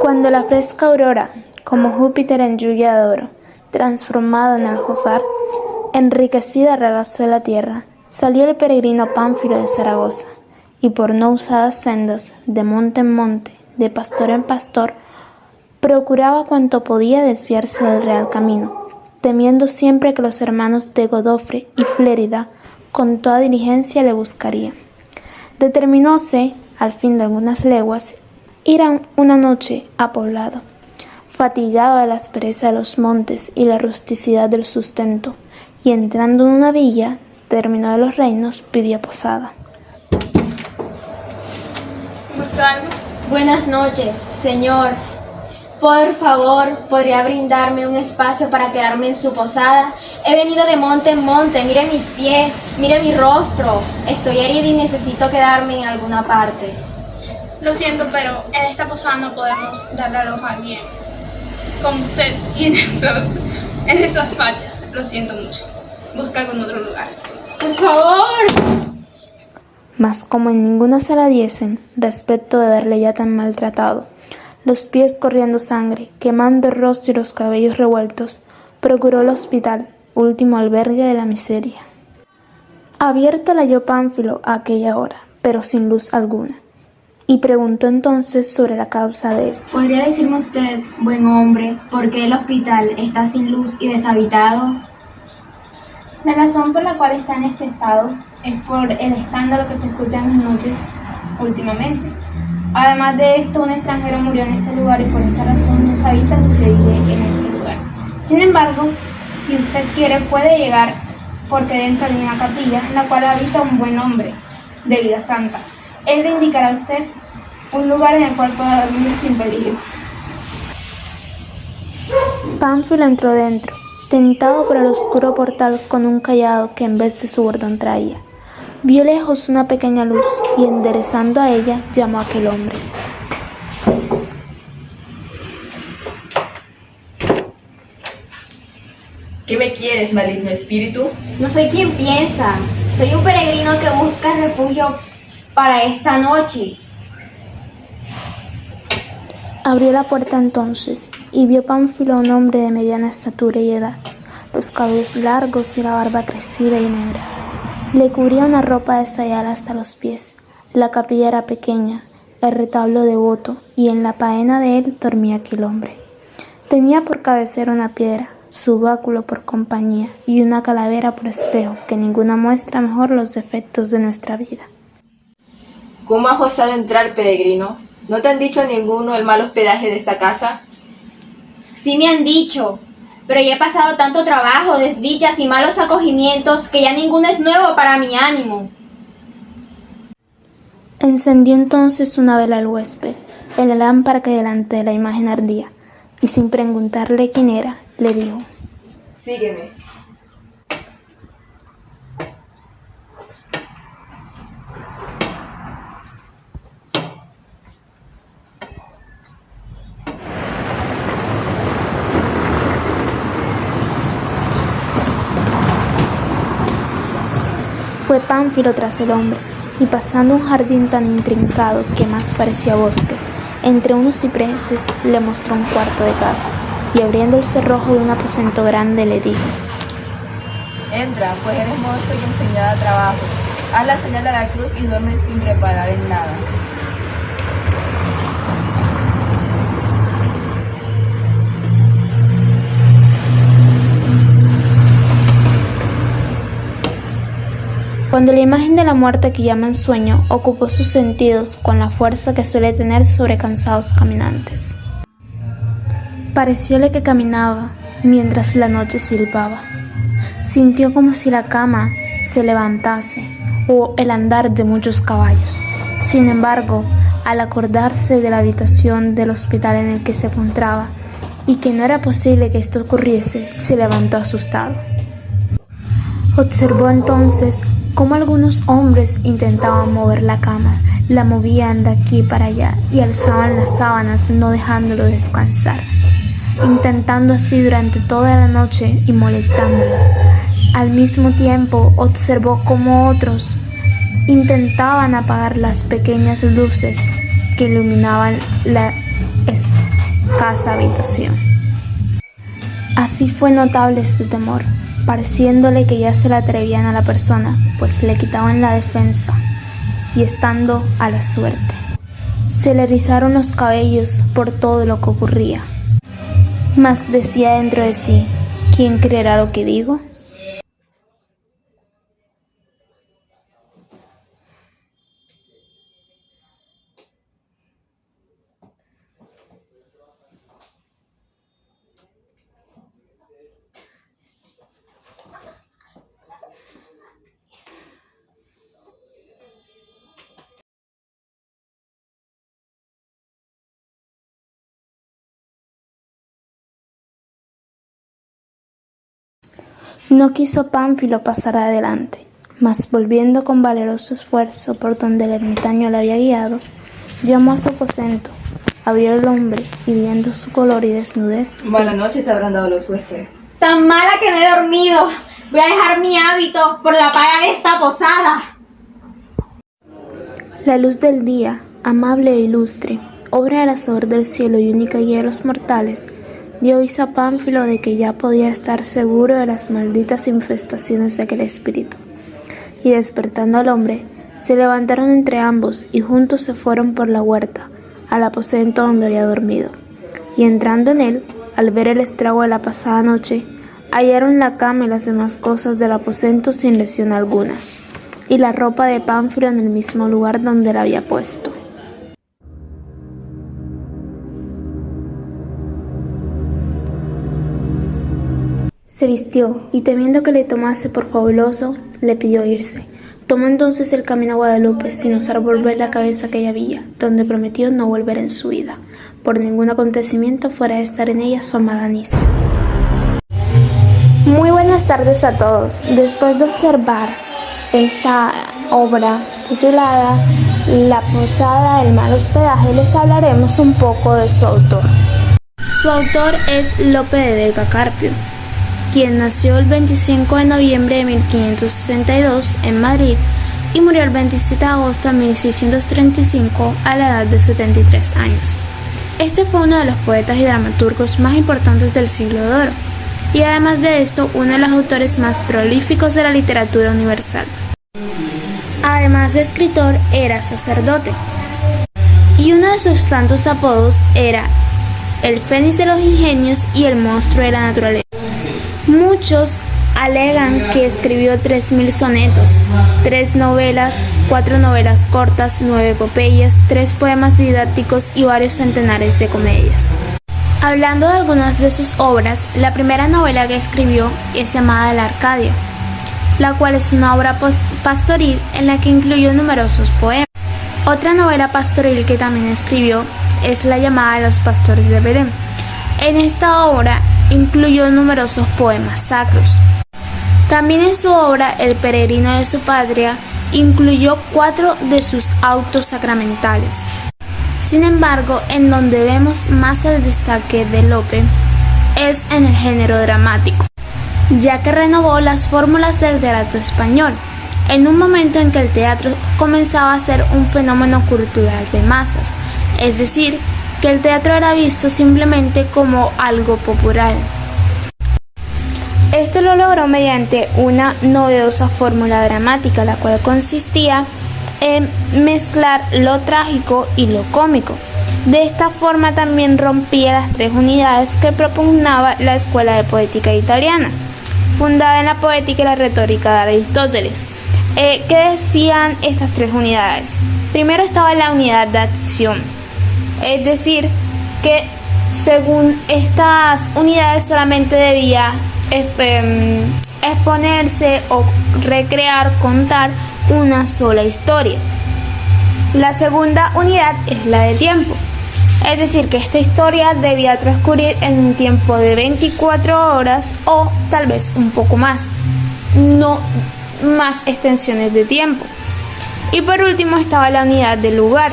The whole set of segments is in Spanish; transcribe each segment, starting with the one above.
Cuando la fresca aurora, como Júpiter en lluvia de oro, transformado en aljofar, enriquecida regazó la tierra, salió el peregrino Pánfilo de Zaragoza, y por no usadas sendas, de monte en monte, de pastor en pastor, procuraba cuanto podía desviarse del real camino, temiendo siempre que los hermanos de Godofre y Flérida con toda diligencia le buscarían. Determinóse, al fin de algunas leguas, ir una noche a poblado. Fatigado de la aspereza de los montes y la rusticidad del sustento, y entrando en una villa, terminó de los reinos, pidió posada. ¿Buscando? Buenas noches, señor. Por favor, ¿podría brindarme un espacio para quedarme en su posada? He venido de monte en monte, mire mis pies, mire mi rostro. Estoy herida y necesito quedarme en alguna parte. Lo siento, pero en esta posada no podemos darle alojo a alguien como usted y en estas fachas. Lo siento mucho. Busca algún otro lugar. ¡Por favor! Mas como en ninguna se la diesen, respecto de verle ya tan maltratado, los pies corriendo sangre, quemando el rostro y los cabellos revueltos, procuró el hospital, último albergue de la miseria. Abierto la halló Pánfilo a aquella hora, pero sin luz alguna, y preguntó entonces sobre la causa de esto. ¿Podría decirme usted, buen hombre, por qué el hospital está sin luz y deshabitado? La razón por la cual está en este estado es por el escándalo que se escucha en las noches últimamente. Además de esto, un extranjero murió en este lugar y por esta razón no se habita ni se vive en ese lugar. Sin embargo, si usted quiere puede llegar, porque dentro hay una capilla en la cual habita un buen hombre de vida santa. Él le indicará a usted un lugar en el cual pueda dormir sin peligro. Pánfilo entró dentro, tentado por el oscuro portal con un cayado que en vez de su bordón traía. Vio lejos una pequeña luz y enderezando a ella llamó a aquel hombre. ¿Qué me quieres, maligno espíritu? No soy quien piensa. Soy un peregrino que busca refugio para esta noche. Abrió la puerta entonces y vio Pánfilo a un hombre de mediana estatura y edad, los cabellos largos y la barba crecida y negra. Le cubría una ropa de sayal hasta los pies. La capilla era pequeña, el retablo devoto, y en la paena de él dormía aquel hombre. Tenía por cabecera una piedra, su báculo por compañía y una calavera por espejo, que ninguna muestra mejor los defectos de nuestra vida. ¿Cómo has osado entrar, peregrino? ¿No te han dicho ninguno el mal hospedaje de esta casa? Sí me han dicho, pero ya he pasado tanto trabajo, desdichas y malos acogimientos que ya ninguno es nuevo para mi ánimo. Encendió entonces una vela al huésped, en la lámpara que delante de la imagen ardía, y sin preguntarle quién era, le dijo: Sígueme. Fue Pánfilo tras el hombre, y pasando un jardín tan intrincado que más parecía bosque, entre unos cipreses le mostró un cuarto de casa, y abriendo el cerrojo de un aposento grande le dijo: Entra, pues eres mozo y enseñada a trabajo. Haz la señal de la cruz y duerme sin reparar en nada. Cuando la imagen de la muerte que llaman sueño ocupó sus sentidos con la fuerza que suele tener sobre cansados caminantes, parecióle que caminaba mientras la noche silbaba. Sintió como si la cama se levantase o el andar de muchos caballos. Sin embargo, al acordarse de la habitación del hospital en el que se encontraba y que no era posible que esto ocurriese, se levantó asustado. Observó entonces cómo algunos hombres intentaban mover la cama, la movían de aquí para allá y alzaban las sábanas no dejándolo descansar, intentando así durante toda la noche y molestándolo. Al mismo tiempo observó cómo otros intentaban apagar las pequeñas luces que iluminaban la casa habitación. Así fue notable su temor, pareciéndole que ya se le atrevían a la persona, pues le quitaban la defensa, y estando a la suerte. Se le erizaron los cabellos por todo lo que ocurría. Mas decía dentro de sí, ¿quién creerá lo que digo? No quiso Pánfilo pasar adelante, mas volviendo con valeroso esfuerzo por donde el ermitaño le había guiado, llamó a su aposento, abrió el hombre y viendo su color y desnudez. Mala noche te habrán dado los huéspedes. Tan mala que no he dormido. Voy a dejar mi hábito por la paga de esta posada. La luz del día, amable e ilustre, obra del hacedor del cielo y única guía de los mortales, dio aviso a Pánfilo de que ya podía estar seguro de las malditas infestaciones de aquel espíritu. Y despertando al hombre, se levantaron entre ambos y juntos se fueron por la huerta, al aposento donde había dormido. Y entrando en él, al ver el estrago de la pasada noche, hallaron la cama y las demás cosas del aposento sin lesión alguna, y la ropa de Pánfilo en el mismo lugar donde la había puesto. Se vistió, y temiendo que le tomase por fabuloso, le pidió irse. Tomó entonces el camino a Guadalupe, sin osar volver la cabeza a aquella villa, donde prometió no volver en su vida, por ningún acontecimiento fuera de estar en ella su amada Nice. Muy buenas tardes a todos. Después de observar esta obra titulada La posada del mal hospedaje, les hablaremos un poco de su autor. Su autor es Lope de Vega Carpio, quien nació el 25 de noviembre de 1562 en Madrid y murió el 27 de agosto de 1635 a la edad de 73 años. Este fue uno de los poetas y dramaturgos más importantes del siglo de oro, y además de esto, uno de los autores más prolíficos de la literatura universal. Además de escritor, era sacerdote, y uno de sus tantos apodos era el Fénix de los ingenios y el monstruo de la naturaleza. Muchos alegan que escribió 3000 sonetos, 3 novelas, 4 novelas cortas, 9 epopeyas, 3 poemas didácticos y varios centenares de comedias. Hablando de algunas de sus obras, la primera novela que escribió es llamada La Arcadia, la cual es una obra pastoril en la que incluyó numerosos poemas. Otra novela pastoril que también escribió es la llamada Los Pastores de Belén. En esta obra incluyó numerosos poemas sacros. También en su obra El peregrino de su patria incluyó 4 de sus autos sacramentales. Sin embargo, en donde vemos más el destaque de Lope es en el género dramático, ya que renovó las fórmulas del teatro español, en un momento en que el teatro comenzaba a ser un fenómeno cultural de masas, es decir, que el teatro era visto simplemente como algo popular. Esto lo logró mediante una novedosa fórmula dramática, la cual consistía en mezclar lo trágico y lo cómico. De esta forma también rompía las 3 unidades que propugnaba la escuela de poética italiana, fundada en la poética y la retórica de Aristóteles. ¿Qué decían estas 3 unidades? Primero estaba la unidad de acción, es decir, que según estas unidades solamente debía exponerse o recrear, contar una sola historia. La segunda unidad es la de tiempo, es decir, que esta historia debía transcurrir en un tiempo de 24 horas o tal vez un poco más, no más extensiones de tiempo. Y por último estaba la unidad de lugar,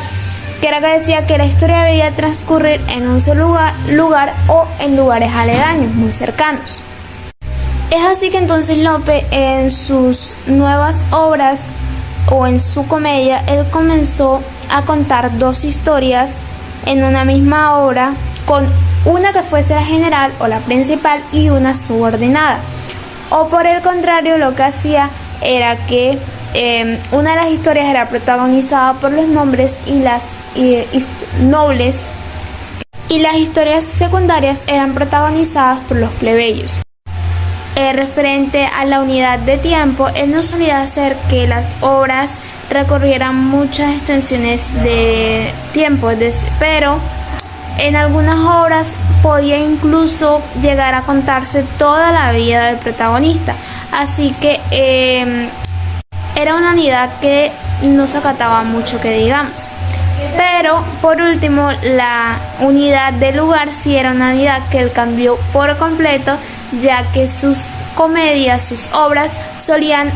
que era que decía que la historia debía transcurrir en un solo lugar o en lugares aledaños, muy cercanos. Es así que entonces Lope, en sus nuevas obras o en su comedia, él comenzó a contar 2 historias en una misma obra con una que fuese la general o la principal y una subordinada. O por el contrario, lo que hacía era que una de las historias era protagonizada por los nobles y las nobles, y las historias secundarias eran protagonizadas por los plebeyos. Referente a la unidad de tiempo, él no solía hacer que las obras recorrieran muchas extensiones de tiempo, pero en algunas obras podía incluso llegar a contarse toda la vida del protagonista, así que era una unidad que no se acataba mucho, que digamos. Pero por último, la unidad de lugar sí era una unidad que él cambió por completo, ya que sus comedias, sus obras solían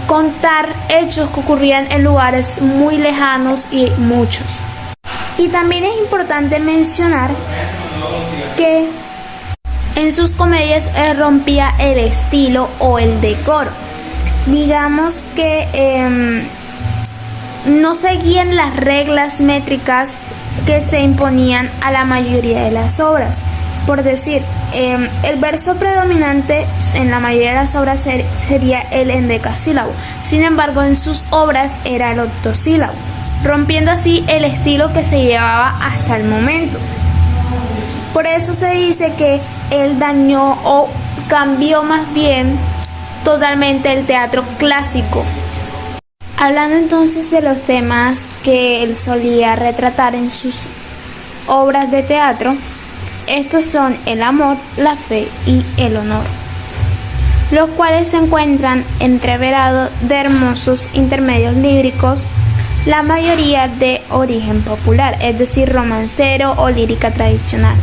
contar hechos que ocurrían en lugares muy lejanos y muchos. Y también es importante mencionar que en sus comedias él rompía el estilo o el decoro. Digamos que no seguían las reglas métricas que se imponían a la mayoría de las obras. Por decir, el verso predominante en la mayoría de las obras sería el endecasílabo. Sin embargo, en sus obras era el octosílabo, rompiendo así el estilo que se llevaba hasta el momento. Por eso se dice que él dañó o cambió más bien totalmente el teatro clásico. Hablando entonces de los temas que él solía retratar en sus obras de teatro, estos son el amor, la fe y el honor, los cuales se encuentran entreverados de hermosos intermedios líricos, la mayoría de origen popular, es decir, romancero o lírica tradicional.